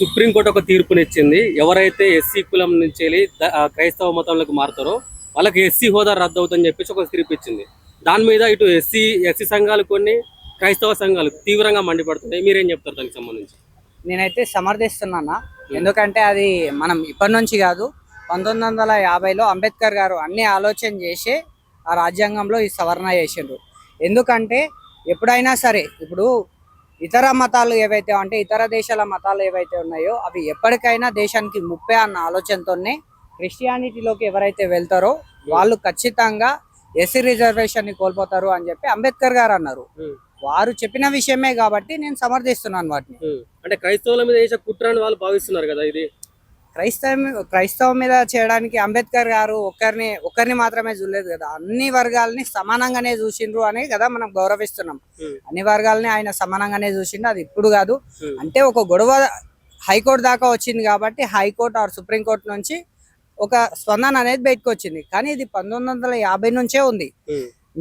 Supreme court ఒక తీర్పునిచ్చింది. ఎవరైతే SC కులం నుంచి వెళ్ళి క్రైస్తవ మతంలోకి మారుతారో వాళ్ళకి ఎస్సీ హోదా రద్దు అవుతుందని చెప్పేసి ఒక తీర్పు ఇచ్చింది. దాని మీద ఇటు ఎస్సీ ఎస్సీ సంఘాలు కొన్ని క్రైస్తవ సంఘాలు తీవ్రంగా మండిపడుతున్నాయి. మీరేం చెప్తారు దానికి సంబంధించి? నేనైతే సమర్థిస్తున్నానా. ఎందుకంటే అది మనం ఇప్పటి నుంచి కాదు, 1950లో అంబేద్కర్ గారు అన్ని ఆలోచన చేసి ఆ రాజ్యాంగంలో ఈ సవరణ చేసిండ్రు. ఎందుకంటే ఎప్పుడైనా సరే ఇప్పుడు ఇతర మతాలు ఏవైతే అంటే ఇతర దేశాల మతాలు ఏవైతే ఉన్నాయో అవి ఎప్పటికైనా దేశానికి ముప్పే అన్న ఆలోచనతోనే క్రిస్టియానిటీలోకి ఎవరైతే వెళ్తారో వాళ్ళు ఖచ్చితంగా ఎస్సీ రిజర్వేషన్ని కోల్పోతారు అని చెప్పి అంబేద్కర్ గారు అన్నారు. వారు చెప్పిన విషయమే కాబట్టి నేను సమర్థిస్తున్నాను వాటిని. అంటే క్రైస్తవుల మీద వేసే కుట్ర అని వాళ్ళు భావిస్తున్నారు కదా. ఇది క్రైస్తవం మీద చేయడానికి అంబేద్కర్ గారు ఒక్కరిని మాత్రమే చూడలేదు కదా, అన్ని వర్గాలని సమానంగానే చూసిండ్రు అని కదా మనం గౌరవిస్తున్నాం. అన్ని వర్గాలని ఆయన సమానంగానే చూసిండు. అది ఇప్పుడు కాదు, అంటే ఒక గొడవ హైకోర్టు దాకా వచ్చింది కాబట్టి హైకోర్టు ఆర్ సుప్రీంకోర్టు నుంచి ఒక స్పందన అనేది బయటకు వచ్చింది. కానీ ఇది 1950 నుంచే ఉంది.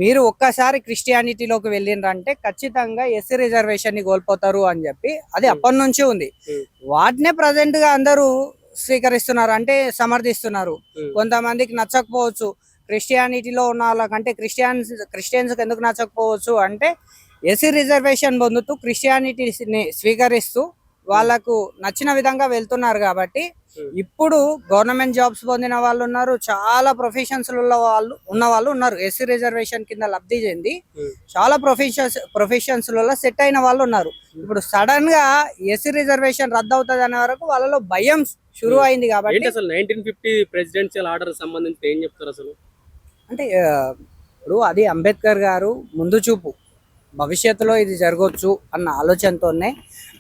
మీరు ఒక్కసారి క్రిస్టియానిటీలోకి వెళ్ళిండ్రంటే ఖచ్చితంగా ఎస్సీ రిజర్వేషన్ ని కోల్పోతారు అని చెప్పి అది అప్పటి నుంచి ఉంది. వాటినే ప్రజెంట్ గా అందరూ స్వీకరిస్తున్నారు, అంటే సమర్థిస్తున్నారు. కొంతమందికి నచ్చకపోవచ్చు, క్రిస్టియానిటీలో ఉన్న వాళ్ళకంటే క్రిస్టియన్స్ ఎందుకు నచ్చకపోవచ్చు అంటే ఎస్సీ రిజర్వేషన్ పొందుతూ క్రిస్టియానిటీని స్వీకరిస్తూ వాళ్ళకు నచ్చిన విధంగా వెళ్తున్నారు. కాబట్టి ఇప్పుడు గవర్నమెంట్ జాబ్స్ పొందిన వాళ్ళు ఉన్నారు, చాలా ప్రొఫెషన్స్ ఉన్న వాళ్ళు ఉన్నారు. ఎస్సీ రిజర్వేషన్ కింద లబ్ధి చెంది చాలా ప్రొఫెషన్స్ సెట్ అయిన వాళ్ళు ఉన్నారు. ఇప్పుడు సడన్ గా ఎస్సీ రిజర్వేషన్ రద్దు అవుతుంది అనే వరకు వాళ్ళలో భయం షురు అయింది. కాబట్టి అసలు 1950 ప్రెసిడెన్షియల్ ఆర్డర్ సంబంధించి ఏం చెప్తారు అసలు? అంటే ఇప్పుడు అది అంబేద్కర్ గారు ముందు చూపు, భవిష్యత్తులో ఇది జరగవచ్చు అన్న ఆలోచనతోనే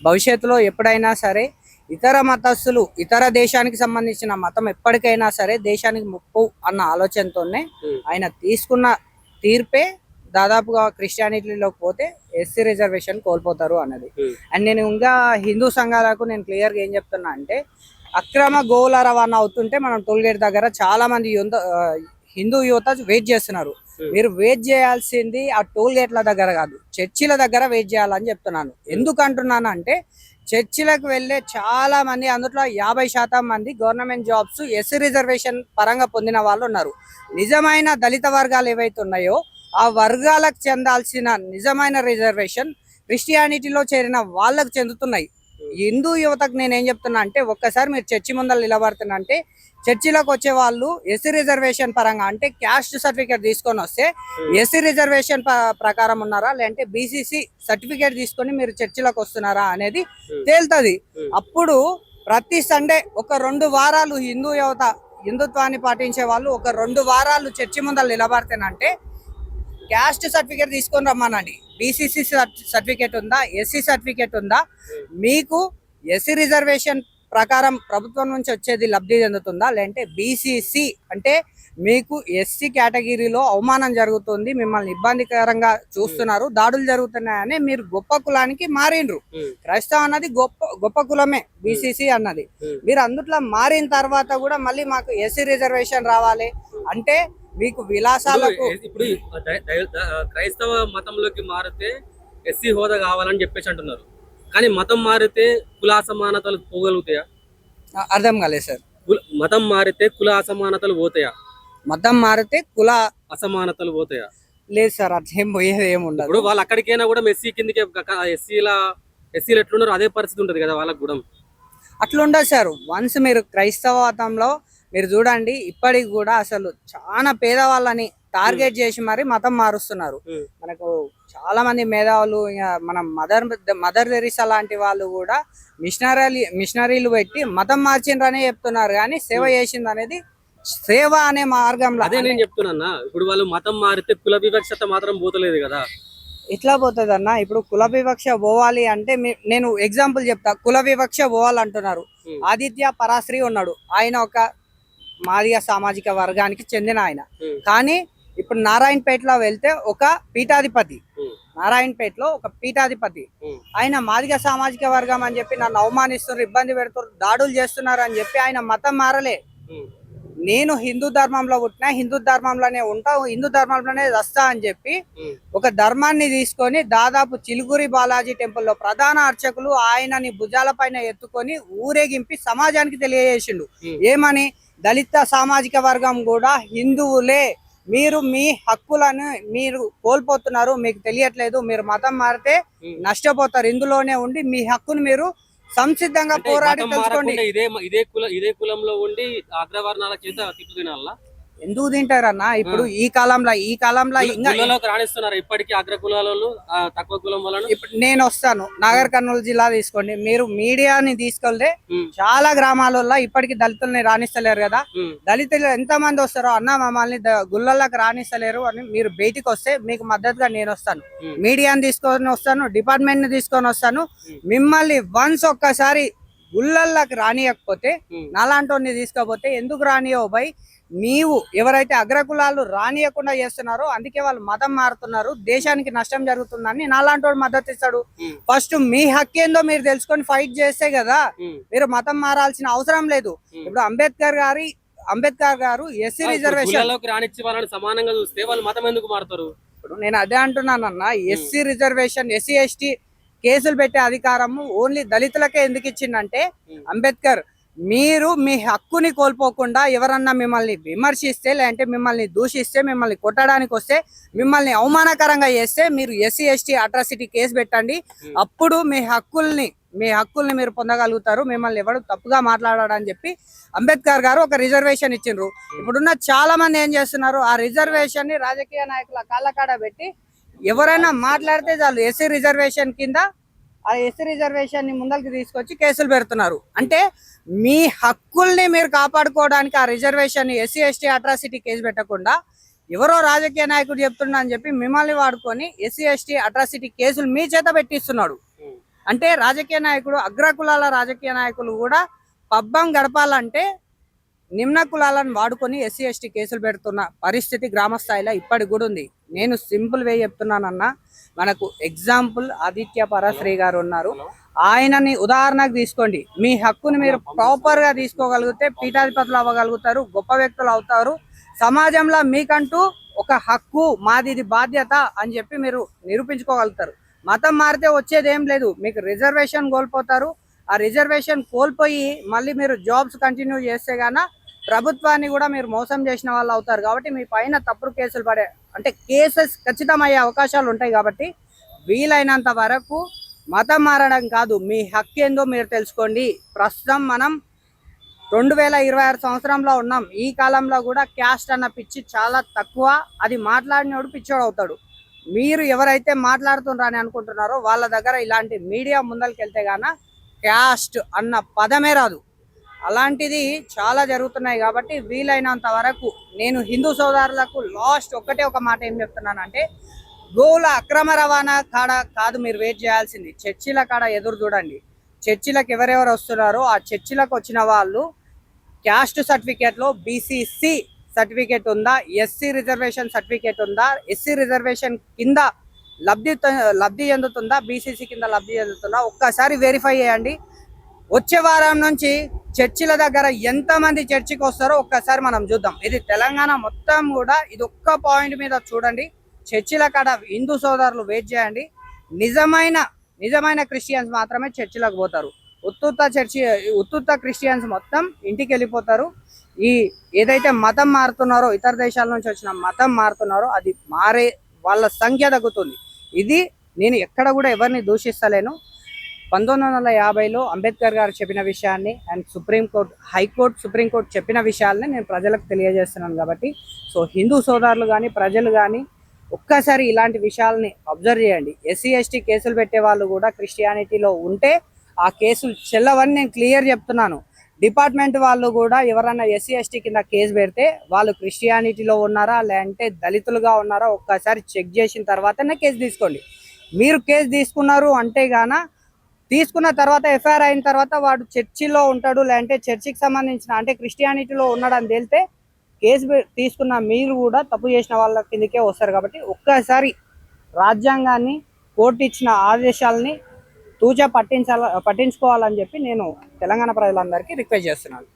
భవిష్యత్తులో ఎప్పుడైనా సరే ఇతర మతస్థులు ఇతర దేశానికి సంబంధించిన మతం ఎప్పటికైనా సరే దేశానికి ముప్పు అన్న ఆలోచనతోనే ఆయన తీసుకున్న తీర్పే దాదాపుగా క్రిస్టియానిటీలోకి పోతే ఎస్సీ రిజర్వేషన్ కోల్పోతారు అన్నది. అండ్ నేను ఇంకా హిందూ సంఘాలకు నేను క్లియర్గా ఏం చెప్తున్నా అంటే అక్రమ గోవుల రవాణా అవుతుంటే మనం టోల్గేట్ దగ్గర చాలా మంది హిందూ యువత వెయిట్ చేస్తున్నారు. మీరు వెయిట్ చేయాల్సింది ఆ టోల్ గేట్ల దగ్గర కాదు, చర్చిల దగ్గర వెయిట్ చేయాలని చెప్తున్నాను. ఎందుకు అంటున్నాను అంటే చర్చిలకు వెళ్ళే చాలా మంది, అందులో 50% మంది గవర్నమెంట్ జాబ్స్ ఎస్సీ రిజర్వేషన్ పరంగా పొందిన వాళ్ళు ఉన్నారు. నిజమైన దళిత వర్గాలు ఏవైతే ఉన్నాయో ఆ వర్గాలకు చెందాల్సిన నిజమైన రిజర్వేషన్ క్రిస్టియానిటీలో చేరిన వాళ్ళకు చెందుతున్నాయి. హిందూ యువతకు నేనేం చెప్తున్నా అంటే ఒక్కసారి మీరు చర్చి ముందర నిలబడుతున్నా అంటే చర్చిలోకి వచ్చే వాళ్ళు ఎస్సీ రిజర్వేషన్ పరంగా అంటే క్యాస్ట్ సర్టిఫికేట్ తీసుకొని వస్తే ఎస్సీ రిజర్వేషన్ ప్రకారం ఉన్నారా లేదంటే బీసీసీ సర్టిఫికేట్ తీసుకొని మీరు చర్చిలోకి వస్తున్నారా అనేది తేలుతుంది. అప్పుడు ప్రతి సండే ఒక 2 వారాలు హిందూ యువత హిందుత్వాన్ని పాటించే వాళ్ళు ఒక 2 వారాలు చర్చి ముందర నిలబడితేనంటే క్యాస్ట్ సర్టిఫికేట్ తీసుకొని రమ్మనండి. బీసీసీ సర్టిఫికేట్ ఉందా, ఎస్సీ సర్టిఫికేట్ ఉందా, మీకు ఎస్సీ రిజర్వేషన్ ప్రకారం ప్రభుత్వం నుంచి వచ్చేది లబ్ధి చెందుతుందా, లేదంటే బీసీసీ అంటే మీకు ఎస్సీ కేటగిరీలో అవమానం జరుగుతుంది, మిమ్మల్ని ఇబ్బందికరంగా చూస్తున్నారు, దాడులు జరుగుతున్నాయని మీరు గొప్ప కులానికి మారిండ్రు. క్రైస్తవ అన్నది గొప్ప కులమే బీసీసీ అన్నది. మీరు అందుట్లో మారిన తర్వాత కూడా మళ్ళీ మాకు ఎస్సీ రిజర్వేషన్ రావాలి అంటే మీకు విలాసాలకు ఇప్పుడు క్రైస్తవ మతంలోకి మారితే ఎస్సీ హోదా కావాలని చెప్పేసి అంటున్నారు. కానీ మతం మారితే కుల అసమానతలు పోగలుగుతాయా? అర్థం కాలేదు సార్. మతం మారితే కుల అసమానతలు పోతాయా? మతం మారితే కుల అసమానతలు పోతాయా? లేదు సార్, అట్లేం పోయేది ఏముండదు. ఇప్పుడు వాళ్ళు అక్కడికైనా కూడా ఎస్సీ కిందకే ఎస్సీలు ఎట్లున్నారో అదే పరిస్థితి ఉంటది కదా వాళ్ళకి కూడా. అట్లుండదు సార్. వన్స్ మీరు క్రైస్తవ మతంలో మీరు చూడండి, ఇప్పటికి కూడా అసలు చాలా పేదవాళ్ళని టార్గెట్ చేసి మరి మతం మారుస్తున్నారు. మనకు చాలా మంది మేధావులు, మనం మదర్ తెరీసా లాంటి వాళ్ళు కూడా మిషనరీలు పెట్టి మతం మార్చిండ్రనే చెప్తున్నారు. కానీ సేవ చేసింది అనేది సేవ అనే మార్గంలో. అదే నేను చెప్తున్నా, ఇప్పుడు వాళ్ళు మతం మారితే కుల వివక్షత మాత్రం పోతలేదు కదా. ఎట్లా పోతుంది అన్న? ఇప్పుడు కుల వివక్ష పోవాలి అంటే నేను ఎగ్జాంపుల్ చెప్తా. కుల వివక్ష పోవాలంటున్నారు. ఆదిత్య పరాశ్రీ ఉన్నాడు, ఆయన ఒక మాదిగ సామాజిక వర్గానికి చెందిన ఆయన. కానీ ఇప్పుడు నారాయణపేటలో వెళ్తే ఒక పీఠాధిపతి, ఆయన మాదిగ సామాజిక వర్గం అని చెప్పి నన్ను అవమానిస్తున్నారు, ఇబ్బంది పెడుతున్నారు, దాడులు చేస్తున్నారు అని చెప్పి ఆయన మతం మారలే. నేను హిందూ ధర్మంలో పుట్టినా, హిందూ ధర్మంలోనే ఉంటా, హిందూ ధర్మంలోనే వస్తా అని చెప్పి ఒక ధర్మాన్ని తీసుకొని దాదాపు చిలుగురి బాలాజీ టెంపుల్లో ప్రధాన అర్చకులు ఆయనని భుజాల పైన ఎత్తుకొని ఊరేగింపి సమాజానికి తెలియజేసిండు. ఏమని? దళిత సామాజిక వర్గం కూడా హిందువులే, మీరు మీ హక్కులను మీరు కోల్పోతున్నారు, మీకు తెలియట్లేదు, మీరు మతం మారితే నష్టపోతారు, ఇందులోనే ఉండి మీ హక్కును మీరు సంసిద్ధంగా పోరాడి తెలుసుకోండి. ఇదే కులంలో ఉండి అగ్రవర్ణాల చేత తిట్లు తినాలా? ఎందుకు తింటారన్న? ఇప్పుడు ఈ కాలంలో ఇంకా రాణిస్తున్నారు ఇప్పటికీ అగ్ర కులాలలో తక్కువ కులం వలన. ఇప్పుడు నేను వస్తాను, నాగర్ కర్నూలు జిల్లా తీసుకోండి, మీరు మీడియాని తీసుకెళ్తే చాలా గ్రామాలలో ఇప్పటికీ దళితుల్ని రాణిస్తలేరు కదా. దళితులు ఎంత మంది వస్తారో, అన్న మమ్మల్ని గుళ్ళల్లోకి రాణిస్తలేరు అని మీరు బయటికి వస్తే మీకు మద్దతుగా నేను వస్తాను, మీడియాని తీసుకొని వస్తాను, డిపార్ట్మెంట్ ని తీసుకొని వస్తాను. మిమ్మల్ని వన్స్ ఒక్కసారి గుళ్ళల్లోకి రానియకపోతే, నాలాంటి తీసుకపోతే ఎందుకు రానియో బై, నీవు ఎవరైతే అగ్రకులాలు రానియకుండా చేస్తున్నారో అందుకే వాళ్ళు మతం మారుతున్నారు, దేశానికి నష్టం జరుగుతుందని నాలాంటి వాడు మద్దతు ఇస్తాడు. ఫస్ట్ మీ హక్కేందో మీరు తెలుసుకొని ఫైట్ చేస్తే కదా మీరు మతం మారాల్సిన అవసరం లేదు. ఇప్పుడు అంబేద్కర్ గారు ఎస్సీ రిజర్వేషన్ రానిచ్చి వాళ్ళని సమానంగా చూస్తే వాళ్ళు మతం ఎందుకు మారుతారు? ఇప్పుడు నేను అదే అంటున్నానన్న, ఎస్సీ రిజర్వేషన్, ఎస్సీ ఎస్టీ కేసులు పెట్టే అధికారము ఓన్లీ దళితులకే ఎందుకు ఇచ్చిందంటే, అంబేద్కర్ మీరు మీ హక్కుని కోల్పోకుండా ఎవరన్నా మిమ్మల్ని విమర్శిస్తే, లేదంటే మిమ్మల్ని దూషిస్తే, మిమ్మల్ని కొట్టడానికి వస్తే, మిమ్మల్ని అవమానకరంగా చేస్తే మీరు ఎస్సీ ఎస్టీ అట్రాసిటీ కేసు పెట్టండి. అప్పుడు మీ హక్కుల్ని మీరు పొందగలుగుతారు, మిమ్మల్ని ఎవరు తప్పుగా మాట్లాడాడని చెప్పి అంబేద్కర్ గారు ఒక రిజర్వేషన్ ఇచ్చిండ్రు. ఇప్పుడున్న చాలా మంది ఏం చేస్తున్నారు, ఆ రిజర్వేషన్ ని రాజకీయ నాయకుల కాళ్ళకాడ పెట్టి ఎవరైనా మాట్లాడితే చాలు ఎస్సీ రిజర్వేషన్ కింద ఆ ఎస్సీ రిజర్వేషన్ ని ముందరికి తీసుకొచ్చి కేసులు పెడుతున్నారు. అంటే మీ హక్కుల్ని మీరు కాపాడుకోవడానికి ఆ reservation SC ST atrocity case పెట్టకుండా ఎవరో రాజకీయ నాయకుడు చెప్తున్నా అని చెప్పి మిమ్మల్ని వాడుకొని ఎస్సీ ఎస్టీ అట్రాసిటీ కేసులు మీ చేత పెట్టిస్తున్నాడు. అంటే రాజకీయ నాయకుడు, అగ్రకులాల రాజకీయ నాయకులు కూడా పబ్బం గడపాలంటే నిమ్న కులాలను వాడుకొని ఎస్సీ ఎస్టీ కేసులు పెడుతున్న పరిస్థితి గ్రామ స్థాయిలో ఇప్పటికి కూడా ఉంది. నేను సింపుల్ వే చెప్తున్నానన్నా, మనకు ఎగ్జాంపుల్ ఆదిత్య పరాశ్రీ గారు ఉన్నారు, ఆయనని ఉదాహరణకు తీసుకోండి. మీ హక్కుని మీరు ప్రాపర్ గా తీసుకోగలిగితే పీఠాధిపతులు అవ్వగలుగుతారు, గొప్ప వ్యక్తులు అవుతారు, సమాజంలో మీకంటూ ఒక హక్కు, మాది ఇది బాధ్యత అని చెప్పి మీరు నిరూపించుకోగలుగుతారు. మతం మారితే వచ్చేది ఏం లేదు, మీకు రిజర్వేషన్ కోల్పోతారు. ఆ రిజర్వేషన్ కోల్పోయి మళ్ళీ మీరు జాబ్స్ కంటిన్యూ చేస్తే గాన ప్రభుత్వాన్ని కూడా మీరు మోసం చేసిన వాళ్ళు అవుతారు. కాబట్టి మీ పైన తప్పుడు కేసులు పడే, అంటే కేసెస్ ఖచ్చితమయ్యే అవకాశాలు ఉంటాయి. కాబట్టి వీలైనంత వరకు మతం మారడం కాదు, మీ హక్కు ఏందో మీరు తెలుసుకోండి. ప్రస్తుతం మనం 2026 సంవత్సరంలో ఉన్నాం. ఈ కాలంలో కూడా క్యాస్ట్ అన్న పిచ్చి చాలా తక్కువ, అది మాట్లాడినోడు పిచ్చోడు అవుతాడు. మీరు ఎవరైతే మాట్లాడుతున్నారని అనుకుంటున్నారో వాళ్ళ దగ్గర ఇలాంటి మీడియా ముందరికి వెళ్తే గాన క్యాస్ట్ అన్న పదమే రాదు. అలాంటిది చాలా జరుగుతున్నాయి. కాబట్టి వీలైనంత వరకు నేను హిందూ సోదరులకు లాస్ట్ ఒక మాట ఏం చెప్తున్నానంటే, గోవుల అక్రమ రవాణా కాడ కాదు మీరు వెయిట్ చేయాల్సింది, చర్చిల కాడ ఎదురు చూడండి. చర్చిలకు ఎవరెవరు వస్తున్నారో ఆ చర్చిలకు వచ్చిన వాళ్ళు క్యాస్ట్ సర్టిఫికేట్లో బీసీసీ సర్టిఫికేట్ ఉందా, ఎస్సీ రిజర్వేషన్ సర్టిఫికేట్ ఉందా, ఎస్సీ రిజర్వేషన్ కింద లబ్ధి చెందుతుందా, బీసీసీ కింద లబ్ధి చెందుతుందా, ఒక్కసారి వెరిఫై చేయండి. వచ్చే వారం నుంచి చర్చిల దగ్గర ఎంతమంది చర్చికి వస్తారో ఒక్కసారి మనం చూద్దాం. ఇది తెలంగాణ మొత్తం కూడా ఇది ఒక్క పాయింట్ మీద చూడండి. చర్చిల కాడ హిందూ సోదరులు వెయిట్ చేయండి. నిజమైన క్రిస్టియన్స్ మాత్రమే చర్చిలకు పోతారు. ఉత్తుత్త క్రిస్టియన్స్ మొత్తం ఇంటికి వెళ్ళిపోతారు. ఈ ఏదైతే మతం మారుతున్నారో, ఇతర దేశాల నుంచి వచ్చిన మతం మారుతున్నారో అది మారే వాళ్ళ సంఖ్య తగ్గుతుంది. ఇది నేను ఎక్కడ కూడా ఎవరిని దూషిస్తలేను. 1950లో అంబేద్కర్ గారు చెప్పిన విషయాన్ని అండ్ సుప్రీంకోర్టు చెప్పిన విషయాలని నేను ప్రజలకు తెలియజేస్తున్నాను. కాబట్టి సో హిందూ సోదరులు కానీ ప్రజలు కానీ ఒక్కసారి ఇలాంటి విషయాలని అబ్జర్వ్ చేయండి. ఎస్సీ ఎస్టీ కేసులు పెట్టే వాళ్ళు కూడా క్రిస్టియానిటీలో ఉంటే ఆ కేసులు చెల్లవని నేను క్లియర్ చెప్తున్నాను. డిపార్ట్మెంట్ వాళ్ళు కూడా ఎవరన్నా ఎస్సీ ఎస్టీ కింద కేసు పెడితే వాళ్ళు క్రిస్టియానిటీలో ఉన్నారా లేదంటే దళితులుగా ఉన్నారా ఒక్కసారి చెక్ చేసిన తర్వాతనే కేసు తీసుకోండి. మీరు కేసు తీసుకున్నారు అంటే గాన తీసుకున్న తర్వాత ఎఫ్ఐఆర్ అయిన తర్వాత వాడు చర్చిలో ఉంటాడు లేదంటే చర్చికి సంబంధించిన అంటే క్రిస్టియానిటీలో ఉన్నాడని తేలితే కేసు తీసుకున్న మీరు కూడా తప్పు చేసిన వాళ్ళ కిందకే వస్తారు. కాబట్టి ఒక్కసారి రాజ్యాంగాన్ని, కోర్టు ఇచ్చిన ఆదేశాలని తూచా పట్టించుకోవాలని చెప్పి నేను తెలంగాణ ప్రజలందరికీ రిక్వెస్ట్ చేస్తున్నాను.